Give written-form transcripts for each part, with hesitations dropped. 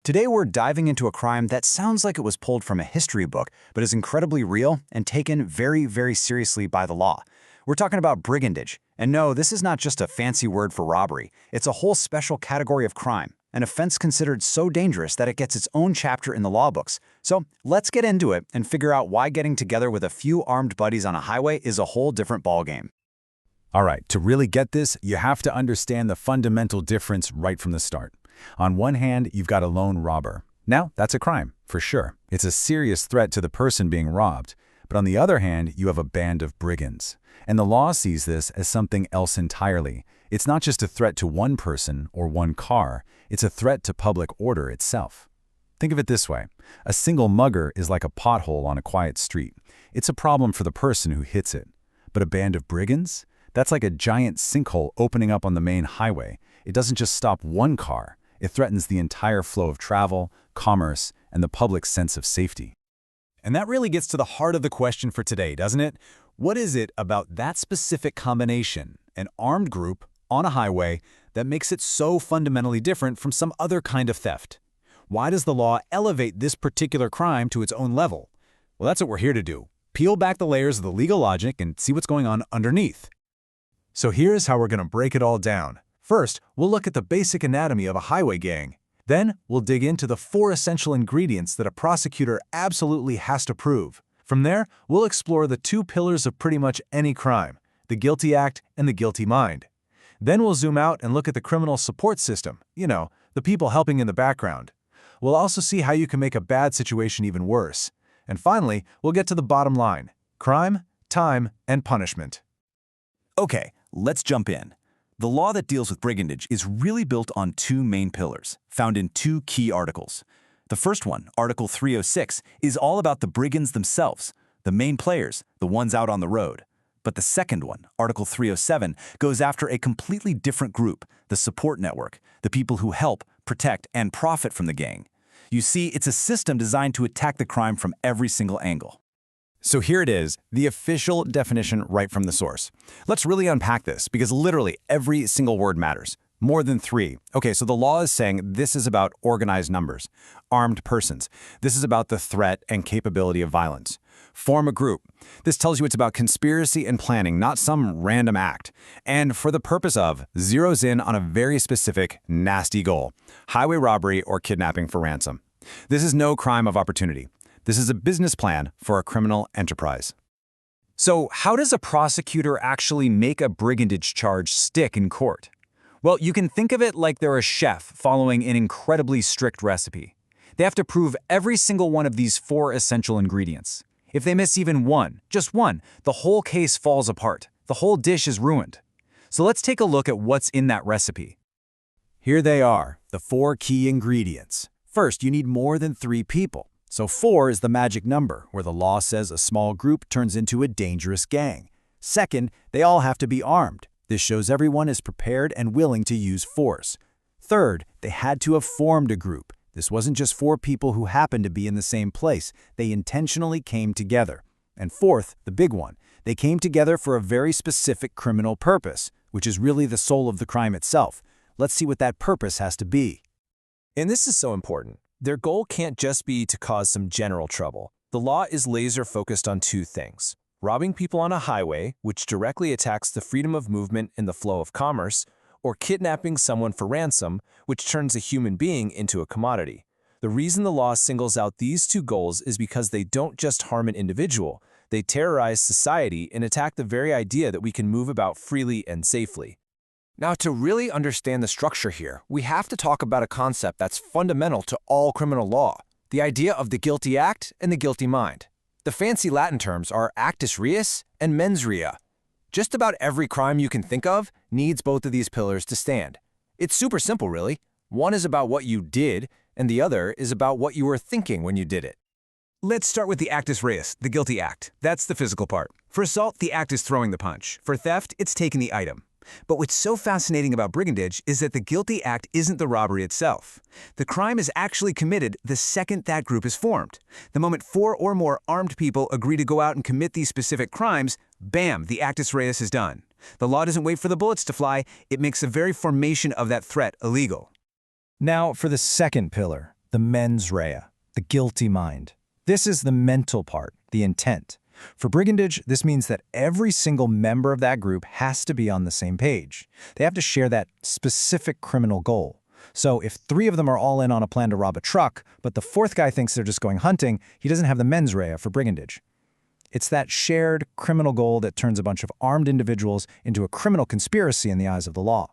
Today we're diving into a crime that sounds like it was pulled from a history book, but is incredibly real and taken very, very seriously by the law. We're talking about brigandage. And no, this is not just a fancy word for robbery. It's a whole special category of crime, an offense considered so dangerous that it gets its own chapter in the law books. So let's get into it and figure out why getting together with a few armed buddies on a highway is a whole different ballgame. All right, to really get this, you have to understand the fundamental difference right from the start. On one hand, you've got a lone robber. Now, that's a crime, for sure. It's a serious threat to the person being robbed. But on the other hand, you have a band of brigands. And the law sees this as something else entirely. It's not just a threat to one person or one car. It's a threat to public order itself. Think of it this way. A single mugger is like a pothole on a quiet street. It's a problem for the person who hits it. But a band of brigands? That's like a giant sinkhole opening up on the main highway. It doesn't just stop one car. It threatens the entire flow of travel, commerce, and the public's sense of safety. And that really gets to the heart of the question for today, doesn't it? What is it about that specific combination, an armed group on a highway, that makes it so fundamentally different from some other kind of theft? Why does the law elevate this particular crime to its own level? Well, that's what we're here to do. Peel back the layers of the legal logic and see what's going on underneath. So here's how we're going to break it all down. First, we'll look at the basic anatomy of a highway gang. Then, we'll dig into the 4 essential ingredients that a prosecutor absolutely has to prove. From there, we'll explore the 2 pillars of pretty much any crime, the guilty act and the guilty mind. Then we'll zoom out and look at the criminal support system, the people helping in the background. We'll also see how you can make a bad situation even worse. And finally, we'll get to the bottom line: crime, time, and punishment. Okay, let's jump in. The law that deals with brigandage is really built on 2 main pillars, found in 2 key articles. The first one, Article 306, is all about the brigands themselves, the main players, the ones out on the road. But the second one, Article 307, goes after a completely different group, the support network, the people who help, protect, and profit from the gang. You see, it's a system designed to attack the crime from every single angle. So here it is, the official definition right from the source. Let's really unpack this, because literally every single word matters. More than 3. Okay, so the law is saying this is about organized numbers, armed persons. This is about the threat and capability of violence. Form a group. This tells you it's about conspiracy and planning, not some random act. And for the purpose of, zeroes in on a very specific, nasty goal: highway robbery or kidnapping for ransom. This is no crime of opportunity. This is a business plan for a criminal enterprise. So how does a prosecutor actually make a brigandage charge stick in court? Well, you can think of it like they're a chef following an incredibly strict recipe. They have to prove every single one of these 4 essential ingredients. If they miss even one, just one, the whole case falls apart. The whole dish is ruined. So let's take a look at what's in that recipe. Here they are, the 4 key ingredients. First, you need more than 3 people. So 4 is the magic number, where the law says a small group turns into a dangerous gang. Second, they all have to be armed. This shows everyone is prepared and willing to use force. Third, they had to have formed a group. This wasn't just 4 people who happened to be in the same place. They intentionally came together. And fourth, the big one, they came together for a very specific criminal purpose, which is really the soul of the crime itself. Let's see what that purpose has to be. And this is so important. Their goal can't just be to cause some general trouble. The law is laser-focused on 2 things: robbing people on a highway, which directly attacks the freedom of movement and the flow of commerce, or kidnapping someone for ransom, which turns a human being into a commodity. The reason the law singles out these 2 goals is because they don't just harm an individual, they terrorize society and attack the very idea that we can move about freely and safely. Now, to really understand the structure here, we have to talk about a concept that's fundamental to all criminal law: the idea of the guilty act and the guilty mind. The fancy Latin terms are actus reus and mens rea. Just about every crime you can think of needs both of these pillars to stand. It's super simple, really. One is about what you did, and the other is about what you were thinking when you did it. Let's start with the actus reus, the guilty act. That's the physical part. For assault, the act is throwing the punch. For theft, it's taking the item. But what's so fascinating about brigandage is that the guilty act isn't the robbery itself. The crime is actually committed the second that group is formed. The moment 4 or more armed people agree to go out and commit these specific crimes, bam, the actus reus is done. The law doesn't wait for the bullets to fly, it makes the very formation of that threat illegal. Now for the second pillar, The mens rea, the guilty mind. This is the mental part, the intent. For brigandage, this means that every single member of that group has to be on the same page. They have to share that specific criminal goal. So if 3 of them are all in on a plan to rob a truck, but the 4th guy thinks they're just going hunting, he doesn't have the mens rea for brigandage. It's that shared criminal goal that turns a bunch of armed individuals into a criminal conspiracy in the eyes of the law.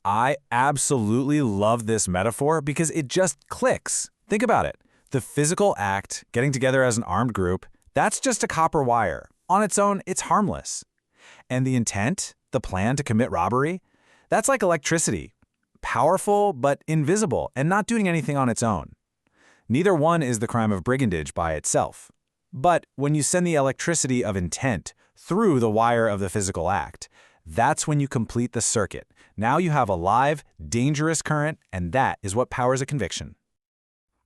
I absolutely love this metaphor because it just clicks. Think about it. The physical act, getting together as an armed group, that's just a copper wire. On its own, it's harmless. And the intent, the plan to commit robbery, that's like electricity. Powerful, but invisible, and not doing anything on its own. Neither one is the crime of brigandage by itself. But when you send the electricity of intent through the wire of the physical act, that's when you complete the circuit. Now you have a live, dangerous current, and that is what powers a conviction.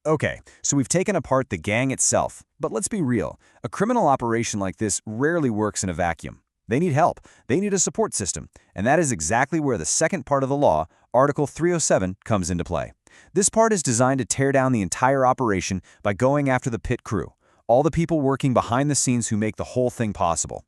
Okay, so we've taken apart the gang itself, but let's be real. A criminal operation like this rarely works in a vacuum. They need help. They need a support system. And that is exactly where the second part of the law, Article 307, comes into play. This part is designed to tear down the entire operation by going after the pit crew, all the people working behind the scenes who make the whole thing possible.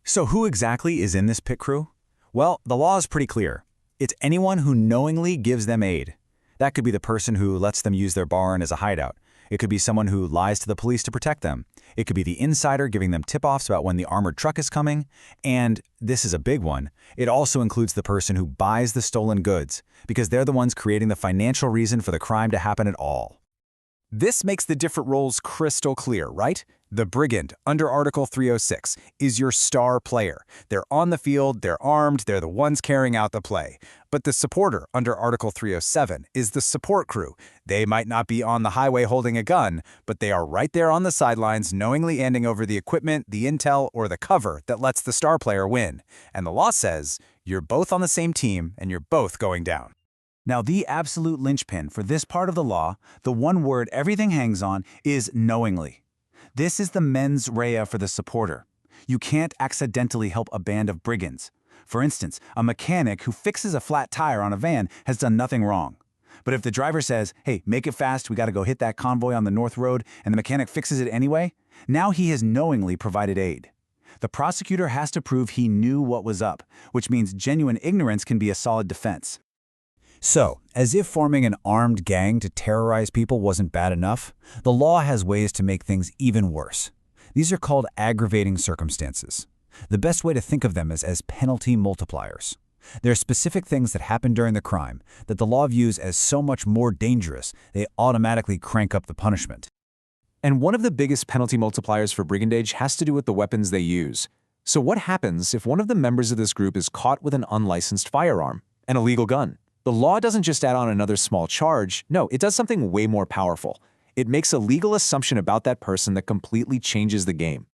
So who exactly is in this pit crew? Well, the law is pretty clear. It's anyone who knowingly gives them aid. That could be the person who lets them use their barn as a hideout. It could be someone who lies to the police to protect them. It could be the insider giving them tip-offs about when the armored truck is coming. And this is a big one. It also includes the person who buys the stolen goods, because they're the ones creating the financial reason for the crime to happen at all. This makes the different roles crystal clear, right? The brigand, under Article 306, is your star player. They're on the field, they're armed, they're the ones carrying out the play. But the supporter, under Article 307, is the support crew. They might not be on the highway holding a gun, but they are right there on the sidelines, knowingly handing over the equipment, the intel, or the cover that lets the star player win. And the law says, you're both on the same team, and you're both going down. Now, the absolute linchpin for this part of the law, the one word everything hangs on, is knowingly. This is the mens rea for the supporter. You can't accidentally help a band of brigands. For instance, a mechanic who fixes a flat tire on a van has done nothing wrong. But if the driver says, hey, make it fast, we gotta go hit that convoy on the North Road, and the mechanic fixes it anyway, now he has knowingly provided aid. The prosecutor has to prove he knew what was up, which means genuine ignorance can be a solid defense. So, as if forming an armed gang to terrorize people wasn't bad enough, the law has ways to make things even worse. These are called aggravating circumstances. The best way to think of them is as penalty multipliers. There are specific things that happen during the crime that the law views as so much more dangerous, they automatically crank up the punishment. And one of the biggest penalty multipliers for brigandage has to do with the weapons they use. So what happens if one of the members of this group is caught with an unlicensed firearm, an illegal gun? The law doesn't just add on another small charge. No, it does something way more powerful. It makes a legal assumption about that person that completely changes the game.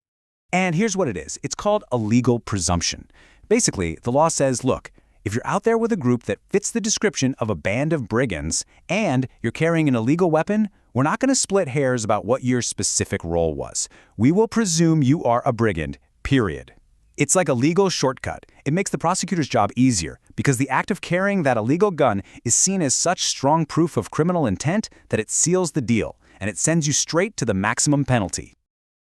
And here's what it is. It's called a legal presumption. Basically, the law says, look, if you're out there with a group that fits the description of a band of brigands and you're carrying an illegal weapon, we're not going to split hairs about what your specific role was. We will presume you are a brigand, period. It's like a legal shortcut. It makes the prosecutor's job easier because the act of carrying that illegal gun is seen as such strong proof of criminal intent that it seals the deal, and it sends you straight to the maximum penalty.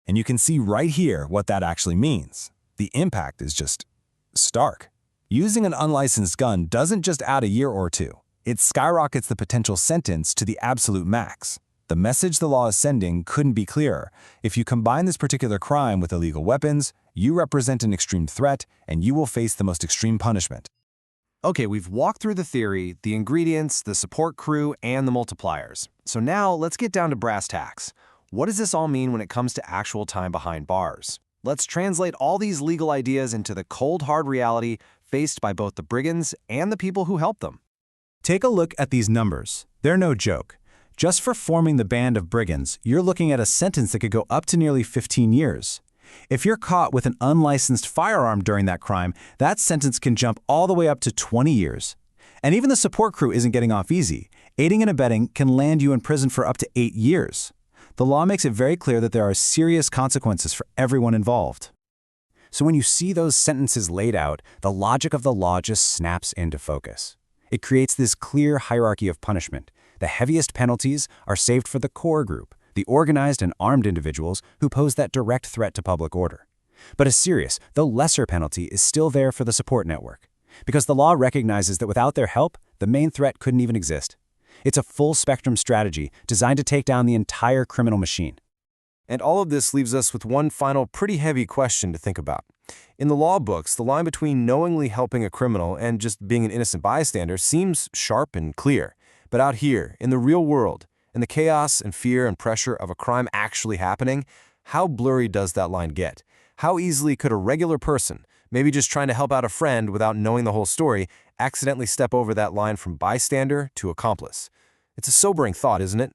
And you can see right here what that actually means. The impact is just stark. Using an unlicensed gun doesn't just add a year or two. It skyrockets the potential sentence to the absolute max. The message the law is sending couldn't be clearer. If you combine this particular crime with illegal weapons, you represent an extreme threat, and you will face the most extreme punishment. Okay, we've walked through the theory, the ingredients, the support crew, and the multipliers. So now let's get down to brass tacks. What does this all mean when it comes to actual time behind bars? Let's translate all these legal ideas into the cold, hard reality faced by both the brigands and the people who help them. Take a look at these numbers. They're no joke. Just for forming the band of brigands, you're looking at a sentence that could go up to nearly 15 years. If you're caught with an unlicensed firearm during that crime, that sentence can jump all the way up to 20 years. And even the support crew isn't getting off easy. Aiding and abetting can land you in prison for up to 8 years. The law makes it very clear that there are serious consequences for everyone involved. So when you see those sentences laid out, the logic of the law just snaps into focus. It creates this clear hierarchy of punishment. The heaviest penalties are saved for the core group, the organized and armed individuals who pose that direct threat to public order. But a serious, though lesser penalty is still there for the support network, because the law recognizes that without their help, the main threat couldn't even exist. It's a full-spectrum strategy designed to take down the entire criminal machine. And all of this leaves us with one final pretty heavy question to think about. In the law books, the line between knowingly helping a criminal and just being an innocent bystander seems sharp and clear. But out here, in the real world, in the chaos and fear and pressure of a crime actually happening, how blurry does that line get? How easily could a regular person, maybe just trying to help out a friend without knowing the whole story, accidentally step over that line from bystander to accomplice? It's a sobering thought, isn't it?